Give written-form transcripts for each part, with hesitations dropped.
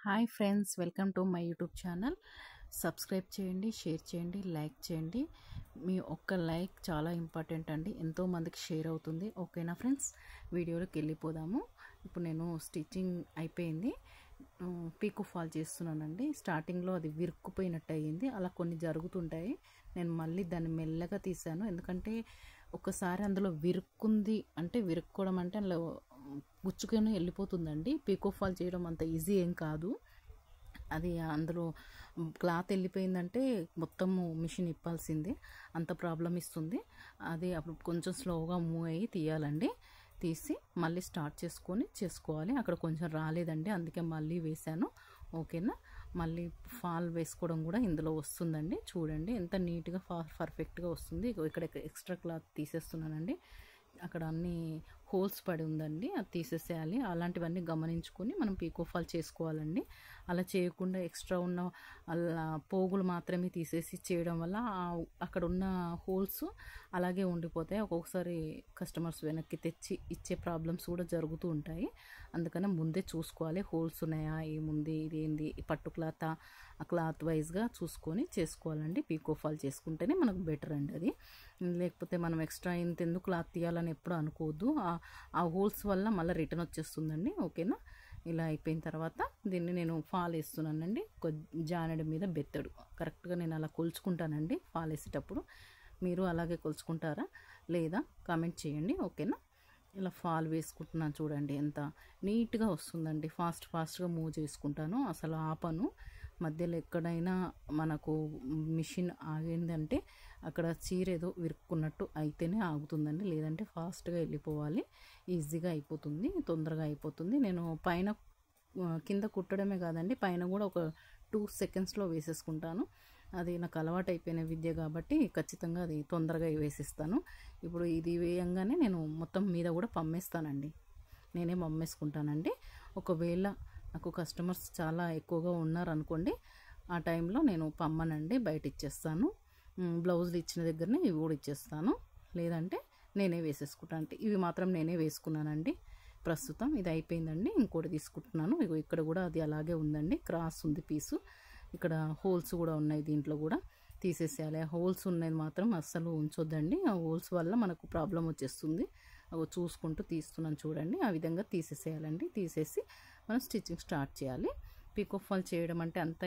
Hi friends, welcome to my YouTube channel. Subscribe చేయండి, share చేయండి, like చేయండి. మీ ఒక్క లైక్ చాలా ఇంపార్టెంట్ అండి, ఎంతోమందికి షేర్ అవుతుంది. ఓకేనా ఫ్రెండ్స్, వీడియోలోకి వెళ్ళిపోదాము. ఇప్పుడు నేను స్టిచ్చింగ్ అయిపోయింది, పీకో ఫాల్ చేస్తున్నానండి. స్టార్టింగ్లో అది విరుక్కుపోయినట్టు అయ్యింది, అలా కొన్ని జరుగుతుంటాయి. నేను మళ్ళీ దాన్ని మెల్లగా తీసాను, ఎందుకంటే ఒకసారి అందులో విరుక్కుంది అంటే విరుక్కోవడం అంటే అందులో గుచ్చుకొని వెళ్ళిపోతుందండి. పీకో ఫాల్ చేయడం అంత ఈజీ ఏం కాదు. అది అందులో క్లాత్ వెళ్ళిపోయిందంటే మొత్తము మిషన్ ఇప్పాల్సిందే, అంత ప్రాబ్లం ఇస్తుంది. అది అప్పుడు కొంచెం స్లోగా మూవ్ అయ్యి తీయాలండి. తీసి మళ్ళీ స్టార్ట్ చేసుకోవాలి. అక్కడ కొంచెం రాలేదండి, అందుకే మళ్ళీ వేశాను. ఓకేనా, మళ్ళీ ఫాల్ వేసుకోవడం కూడా ఇందులో వస్తుందండి. చూడండి ఎంత నీట్గా పర్ఫెక్ట్గా వస్తుంది. ఇక్కడ ఎక్స్ట్రా క్లాత్ తీసేస్తున్నానండి. అక్కడ అన్ని హోల్స్ పడి ఉందండి, అది తీసేసేయాలి. అలాంటివన్నీ గమనించుకొని మనం పీకో ఫాల్ చేసుకోవాలండి. అలా చేయకుండా ఎక్స్ట్రా ఉన్న అలా పోగులు మాత్రమే తీసేసి చేయడం వల్ల అక్కడ ఉన్న హోల్స్ అలాగే ఉండిపోతాయి. ఒక్కొక్కసారి కస్టమర్స్ వెనక్కి తెచ్చి ఇచ్చే ప్రాబ్లమ్స్ కూడా జరుగుతూ ఉంటాయి. అందుకని ముందే చూసుకోవాలి, హోల్స్ ఉన్నాయా, ఏముంది, ఇది ఏంది, పట్టు క్లాత్, ఆ క్లాత్ వైజ్గా చూసుకొని చేసుకోవాలండి. పీకో ఫాల్ చేసుకుంటేనే మనకు బెటర్ అండి అది. లేకపోతే మనం ఎక్స్ట్రా ఇంతెందుకు క్లాత్ తీయాలని ఎప్పుడు అనుకోవద్దు, ఆ హోల్స్ వల్ల మళ్ళీ రిటర్న్ వచ్చేస్తుందండి. ఓకేనా, ఇలా అయిపోయిన తర్వాత దీన్ని నేను ఫాల్ వేస్తున్నానండి. ఒక జానెడు మీద బెత్తడు కరెక్ట్గా నేను అలా కొలుచుకుంటానండి. ఫాల్ వేసేటప్పుడు మీరు అలాగే కొలుచుకుంటారా లేదా కామెంట్ చేయండి. ఓకేనా, ఇలా ఫాల్ వేసుకుంటున్నాను. చూడండి ఎంత నీట్గా వస్తుందండి. ఫాస్ట్గా మూవ్ చేసుకుంటాను, అసలు ఆపను. మధ్యలో ఎక్కడైనా మనకు మిషన్ ఆగిందంటే అక్కడ చీర ఏదో విరుక్కున్నట్టు అయితేనే ఆగుతుందండి, లేదంటే ఫాస్ట్గా వెళ్ళిపోవాలి. ఈజీగా అయిపోతుంది, తొందరగా అయిపోతుంది. నేను పైన కింద కుట్టడమే కాదండి, పైన కూడా ఒక 2 సెకండ్స్లో వేసేసుకుంటాను. అది నాకు అలవాటు అయిపోయిన విద్య కాబట్టి ఖచ్చితంగా అది తొందరగా వేసేస్తాను. ఇప్పుడు ఇది వేయంగానే నేను మొత్తం మీద కూడా పమ్మేస్తానండి, నేనే పమ్మేసుకుంటానండి. ఒకవేళ నాకు కస్టమర్స్ చాలా ఎక్కువగా ఉన్నారనుకోండి, ఆ టైంలో నేను పమ్మనండి, బయట ఇచ్చేస్తాను. బ్లౌజులు ఇచ్చిన దగ్గరనే ఇవి కూడా ఇచ్చేస్తాను, లేదంటే నేనే వేసేసుకుంటాను. అంటే ఇవి మాత్రం నేనే వేసుకున్నానండి. ప్రస్తుతం ఇది అయిపోయిందండి, ఇంకోటి తీసుకుంటున్నాను. ఇక్కడ కూడా అది అలాగే ఉందండి, క్రాస్ ఉంది పీసు. ఇక్కడ హోల్స్ కూడా ఉన్నాయి, దీంట్లో కూడా తీసేసేయాలి. ఆ హోల్స్ ఉన్నది మాత్రం అస్సలు ఉంచొద్దండి, ఆ హోల్స్ వల్ల మనకు ప్రాబ్లం వచ్చేస్తుంది. అవి చూసుకుంటూ తీస్తున్నాను చూడండి, ఆ విధంగా తీసేసేయాలండి. తీసేసి మనం స్టిచ్చింగ్ స్టార్ట్ చేయాలి. పీకో ఫాల్ చేయడం అంటే అంత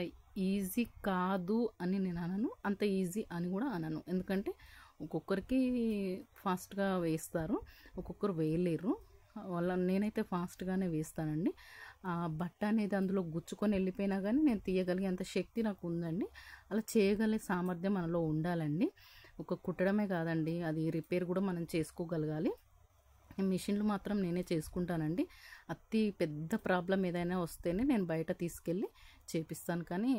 ఈజీ కాదు అని నేను అనను, అంత ఈజీ అని కూడా అనను. ఎందుకంటే ఒక్కొక్కరికి ఫాస్ట్గా వేస్తారు, ఒక్కొక్కరు వేయలేరు. నేనైతే ఫాస్ట్గానే వేస్తానండి. ఆ బట్ట అనేది అందులో గుచ్చుకొని వెళ్ళిపోయినా కానీ నేను తీయగలిగే అంత శక్తి నాకు ఉందండి. అలా చేయగలిగే సామర్థ్యం మనలో ఉండాలండి. ఒక కుట్టడమే కాదండి, అది రిపేర్ కూడా మనం చేసుకోగలగాలి. మిషన్లు మాత్రం నేనే చేసుకుంటానండి. అతి పెద్ద ప్రాబ్లం ఏదైనా వస్తేనే నేను బయట తీసుకెళ్ళి చేపిస్తాను, కానీ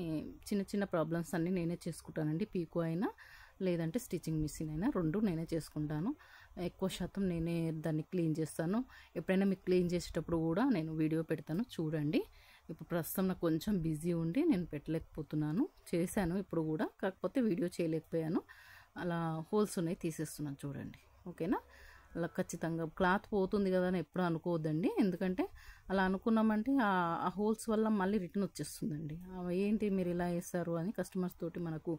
చిన్న చిన్న ప్రాబ్లమ్స్ అన్నీ నేనే చేసుకుంటానండి. పీకో అయినా లేదంటే స్టిచ్చింగ్ మిషన్ అయినా రెండు నేనే చేసుకుంటాను. ఎక్కువ శాతం నేనే దాన్ని క్లీన్ చేస్తాను. ఎప్పుడైనా మీకు క్లీన్ చేసేటప్పుడు కూడా నేను వీడియో పెడతాను, చూడండి. ఇప్పుడు ప్రస్తుతం నాకు కొంచెం బిజీ ఉండి నేను పెట్టలేకపోతున్నాను. చేశాను ఇప్పుడు కూడా, కాకపోతే వీడియో చేయలేకపోయాను. అలా హోల్స్ ఉన్నాయి, తీసేస్తున్నాను చూడండి. ఓకేనా, అలా ఖచ్చితంగా క్లాత్ పోతుంది కదా అని ఎప్పుడు అనుకోవద్దండి. ఎందుకంటే అలా అనుకున్నామంటే ఆ హోల్స్ వల్ల మళ్ళీ రిటర్న్ వచ్చేస్తుందండి. ఏంటి మీరు ఇలా వేస్తారు అని కస్టమర్స్ తోటి మనకు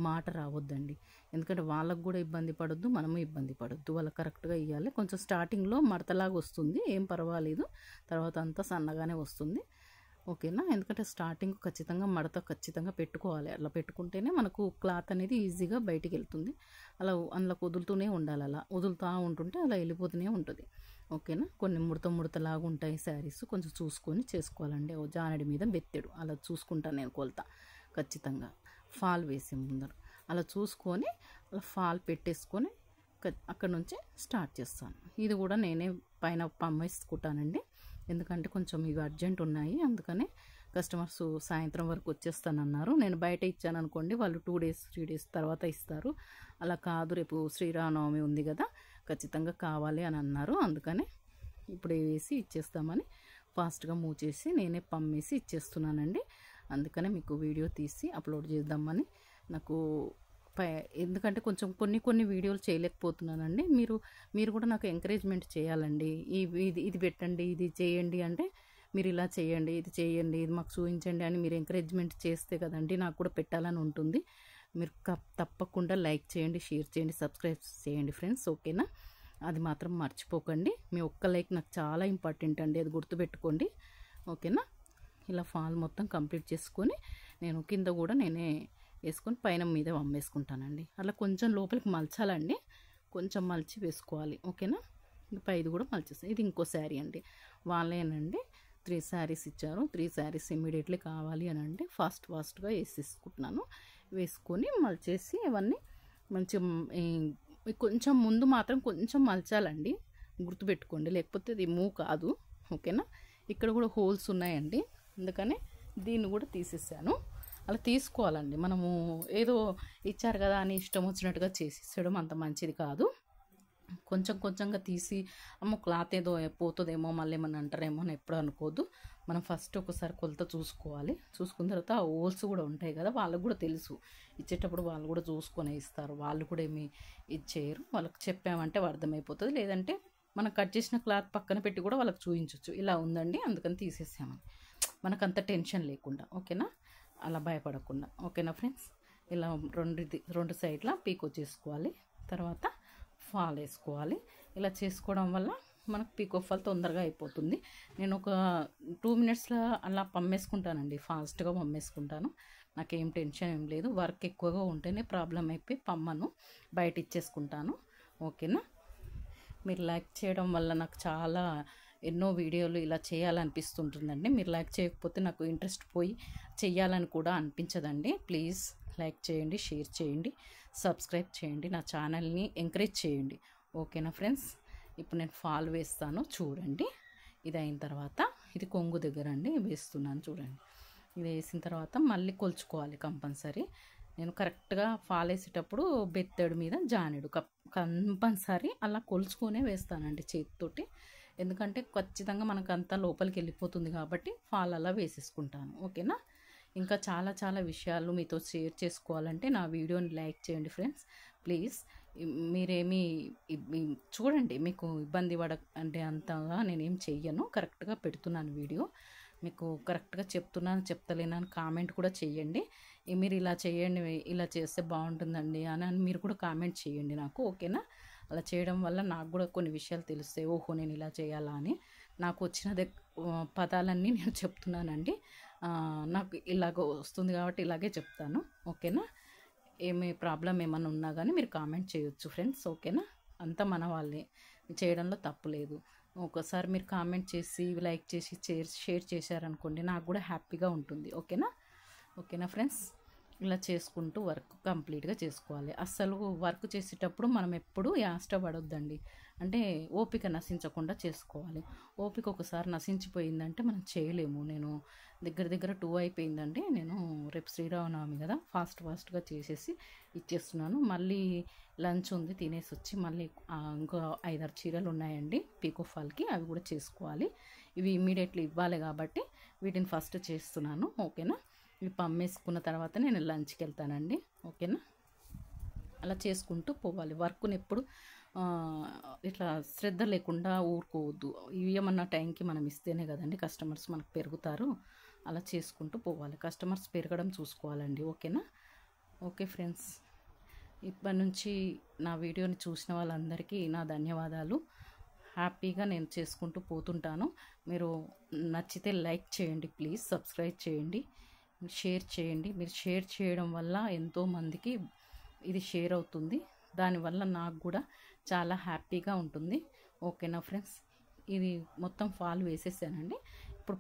మాట రావద్దండి. ఎందుకంటే వాళ్ళకు కూడా ఇబ్బంది పడొద్దు, మనము ఇబ్బంది పడొద్దు. వాళ్ళకి కరెక్ట్గా ఇవ్వాలి. కొంచెం స్టార్టింగ్లో మడతలాగా వస్తుంది, ఏం పర్వాలేదు, తర్వాత అంతా సన్నగానే వస్తుంది. ఓకేనా, ఎందుకంటే స్టార్టింగ్ ఖచ్చితంగా మడత ఖచ్చితంగా పెట్టుకోవాలి. అలా పెట్టుకుంటేనే మనకు క్లాత్ అనేది ఈజీగా బయటికి వెళ్తుంది. అలా అందులో వదులుతూనే ఉండాలి, అలా వదులుతూ ఉంటుంటే అలా వెళ్ళిపోతూనే ఉంటుంది. ఓకేనా, కొన్ని ముడతలాగా ఉంటాయి శారీస్, కొంచెం చూసుకొని చేసుకోవాలండి. జానడి మీద బెత్తెడు అలా చూసుకుంటాను నేను కొలత ఖచ్చితంగా. ఫాల్ వేసే ముందర అలా చూసుకొని అలా ఫాల్ పెట్టేసుకొని అక్కడ నుంచి స్టార్ట్ చేస్తాను. ఇది కూడా నేనే పైన పమ్మేసుకుంటానండి, ఎందుకంటే కొంచెం ఇవి అర్జెంట్ ఉన్నాయి. అందుకనే కస్టమర్స్ సాయంత్రం వరకు వచ్చేస్తానన్నారు. నేను బయట ఇచ్చాను అనుకోండి, వాళ్ళు 2 డేస్ 3 డేస్ తర్వాత ఇస్తారు. అలా కాదు, రేపు శ్రీరామనవమి ఉంది కదా, ఖచ్చితంగా కావాలి అని అన్నారు. అందుకనే ఇప్పుడు వేసి ఇచ్చేస్తామని ఫాస్ట్గా మూవ్ చేసి నేనే పమ్మేసి ఇచ్చేస్తున్నానండి. అందుకనే మీకు వీడియో తీసి అప్లోడ్ చేద్దామని నాకు ఎందుకంటే కొంచెం కొన్ని వీడియోలు చేయలేకపోతున్నానండి. మీరు కూడా నాకు ఎంకరేజ్మెంట్ చేయాలండి. ఇది పెట్టండి, ఇది చేయండి అంటే మీరు ఇలా చేయండి, ఇది చేయండి, ఇది మాకు చూపించండి అని మీరు ఎంకరేజ్మెంట్ చేస్తే కదండి నాకు కూడా పెట్టాలని ఉంటుంది. మీరు తప్పకుండా లైక్ చేయండి, షేర్ చేయండి, సబ్స్క్రైబ్ చేయండి ఫ్రెండ్స్. ఓకేనా? అది మాత్రం మర్చిపోకండి. మీ ఒక్క లైక్ నాకు చాలా ఇంపార్టెంట్ అండి, అది గుర్తుపెట్టుకోండి. ఓకేనా? ఇలా ఫాల్ మొత్తం కంప్లీట్ చేసుకొని నేను కింద కూడా నేనే వేసుకొని పైన మీద అమ్మేసుకుంటానండి. అలా కొంచెం లోపలికి మలచాలండి, కొంచెం మలిచి వేసుకోవాలి. ఓకేనా? పైది కూడా మలిచేస్తాను. ఇది ఇంకో శారీ అండి, వాళ్ళేనండి 3 శారీస్ ఇచ్చారు. 3 శారీస్ ఇమ్మీడియట్లీ కావాలి అని అంటే ఫాస్ట్గా వేసేసుకుంటున్నాను. వేసుకొని మలిచేసి ఇవన్నీ మంచిగా కొంచెం ముందు మాత్రం కొంచెం మలచాలండి, గుర్తుపెట్టుకోండి, లేకపోతే ఇది మూవ్ కాదు. ఓకేనా? ఇక్కడ కూడా హోల్స్ ఉన్నాయండి, అందుకనే దీన్ని కూడా తీసేసాను. అలా తీసుకోవాలండి, మనము ఏదో ఇచ్చారు కదా అని ఇష్టం వచ్చినట్టుగా చేసేసడం అంత మంచిది కాదు. కొంచెంగా తీసి అమ్మ క్లాత్ ఏదో పోతుందేమో మళ్ళీ ఏమన్నా అంటారేమో అని ఎప్పుడు అనుకోవద్దు. మనం ఫస్ట్ ఒకసారి కొలత చూసుకోవాలి. చూసుకున్న తర్వాత ఆ హోల్స్ కూడా ఉంటాయి కదా, వాళ్ళకు కూడా తెలుసు, ఇచ్చేటప్పుడు వాళ్ళు కూడా చూసుకొని ఇస్తారు. వాళ్ళు కూడా ఏమి ఇచ్చేయరు, వాళ్ళకి చెప్పామంటే అర్థమైపోతుంది. లేదంటే మనం కట్ చేసిన క్లాత్ పక్కన పెట్టి కూడా వాళ్ళకి చూపించవచ్చు, ఇలా ఉందండి అందుకని తీసేసామని, మనకంత టెన్షన్ లేకుండా. ఓకేనా? అలా భయపడకుండా. ఓకేనా ఫ్రెండ్స్? ఇలా రెండు సైడ్ల పీకో చేసుకోవాలి, తర్వాత ఫాల్ వేసుకోవాలి. ఇలా చేసుకోవడం వల్ల మనకు పీకో ఫాల్ తొందరగా అయిపోతుంది. నేను ఒక 2 మినిట్స్లో అలా పమ్మేసుకుంటానండి, ఫాస్ట్గా పమ్మేసుకుంటాను. నాకేం టెన్షన్ ఏం లేదు. వర్క్ ఎక్కువగా ఉంటేనే ప్రాబ్లం అయిపోయి పమ్మను బయట ఇచ్చేసుకుంటాను. ఓకేనా? మీరు లైక్ చేయడం వల్ల నాకు చాలా ఎన్నో వీడియోలు ఇలా చేయాలనిపిస్తుంటుందండి. మీరు లైక్ చేయకపోతే నాకు ఇంట్రెస్ట్ పోయి చెయ్యాలని కూడా అనిపించదండి. ప్లీజ్ లైక్ చేయండి, షేర్ చేయండి, సబ్స్క్రైబ్ చేయండి, నా ఛానల్ని ఎంకరేజ్ చేయండి. ఓకేనా ఫ్రెండ్స్? ఇప్పుడు నేను ఫాల్ వేస్తాను చూడండి. ఇది అయిన తర్వాత ఇది కొంగు దగ్గర అండి వేస్తున్నాను చూడండి. ఇది వేసిన తర్వాత మళ్ళీ కొలుచుకోవాలి కంపల్సరీ. నేను కరెక్ట్గా ఫాల్ వేసేటప్పుడు బెత్తడి మీద జానెడు కంపల్సరీ అలా కొలుచుకొనే వేస్తానండి చేతితోటి. ఎందుకంటే ఖచ్చితంగా మనకు అంతా లోపలికి వెళ్ళిపోతుంది కాబట్టి ఫాల్ అలా వేసేసుకుంటాను. ఓకేనా? ఇంకా చాలా విషయాలు మీతో షేర్ చేసుకోవాలంటే నా వీడియోని లైక్ చేయండి ఫ్రెండ్స్. ప్లీజ్ మీరేమి చూడండి, మీకు ఇబ్బంది అంటే అంతగా నేనేం చెయ్యను, కరెక్ట్గా పెడుతున్నాను వీడియో. మీకు కరెక్ట్గా చెప్తలేనని కామెంట్ కూడా చేయండి. మీరు ఇలా చేయండి, ఇలా చేస్తే బాగుంటుందండి అని మీరు కూడా కామెంట్ చేయండి నాకు. ఓకేనా? అలా చేయడం వల్ల నాకు కూడా కొన్ని విషయాలు తెలుస్తాయి. ఓహో, నేను ఇలా చేయాలా అని. నాకు వచ్చిన పదాలన్నీ నేను చెప్తున్నానండి. నాకు ఇలాగ వస్తుంది కాబట్టి ఇలాగే చెప్తాను. ఓకేనా? ఏమి ప్రాబ్లం ఏమైనా ఉన్నా కానీ మీరు కామెంట్ చేయొచ్చు ఫ్రెండ్స్. ఓకేనా? అంతా మన వాళ్ళే, చేయడంలో తప్పు లేదు. ఒకసారి మీరు కామెంట్ చేసి లైక్ చేసి షేర్ చేశారనుకోండి, నాకు కూడా హ్యాపీగా ఉంటుంది. ఓకేనా ఫ్రెండ్స్? ఇలా చేసుకుంటూ వర్క్ కంప్లీట్గా చేసుకోవాలి. అస్సలు వర్క్ చేసేటప్పుడు మనం ఎప్పుడు యాష్టపడొద్దండి, అంటే ఓపిక నశించకుండా చేసుకోవాలి. ఓపిక ఒకసారి నశించిపోయిందంటే మనం చేయలేము. నేను దగ్గర 2 అయిపోయిందండి. నేను రేపు శ్రీరామనవమి కదా, ఫాస్ట్గా చేసేసి ఇచ్చేస్తున్నాను. మళ్ళీ లంచ్ ఉంది, తినేసి వచ్చి మళ్ళీ ఇంకో 5-6 చీరలు ఉన్నాయండి పీకో ఫాల్కి, అవి కూడా చేసుకోవాలి. ఇవి ఇమ్మీడియట్లీ ఇవ్వాలి కాబట్టి వీటిని ఫస్ట్ చేస్తున్నాను. ఓకేనా? ఇవి పమ్మేసుకున్న తర్వాత నేను లంచ్కి వెళ్తానండి. ఓకేనా? అలా చేసుకుంటూ పోవాలి. వర్క్ని ఎప్పుడు ఇట్లా శ్రద్ధ లేకుండా ఊరుకోవద్దు. ఇవి ఏమన్నా టైంకి మనం ఇస్తేనే కదండి కస్టమర్స్ మనకు పెరుగుతారు. అలా చేసుకుంటూ పోవాలి, కస్టమర్స్ పెరగడం చూసుకోవాలండి. ఓకేనా? ఓకే ఫ్రెండ్స్, ఇప్పటి నుంచి నా వీడియోని చూసిన వాళ్ళందరికీ నా ధన్యవాదాలు. హ్యాపీగా నేను చేసుకుంటూ పోతుంటాను. మీరు నచ్చితే లైక్ చేయండి, ప్లీజ్ సబ్స్క్రైబ్ చేయండి, షేర్ చేయండి. మీరు షేర్ చేయడం వల్ల ఎంతోమందికి ఇది షేర్ అవుతుంది, దానివల్ల నాకు కూడా చాలా హ్యాపీగా ఉంటుంది. ఓకేనా ఫ్రెండ్స్? ఇది మొత్తం ఫాల్ వేసేసానండి. ఇప్పుడు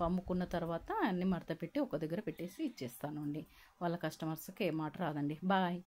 పమ్ముకున్న తర్వాత అన్నీ మడత పెట్టి ఒక దగ్గర పెట్టేసి ఇచ్చేస్తాను అండి. వాళ్ళ కస్టమర్స్కి ఏ మాట రాదండి. బాయ్.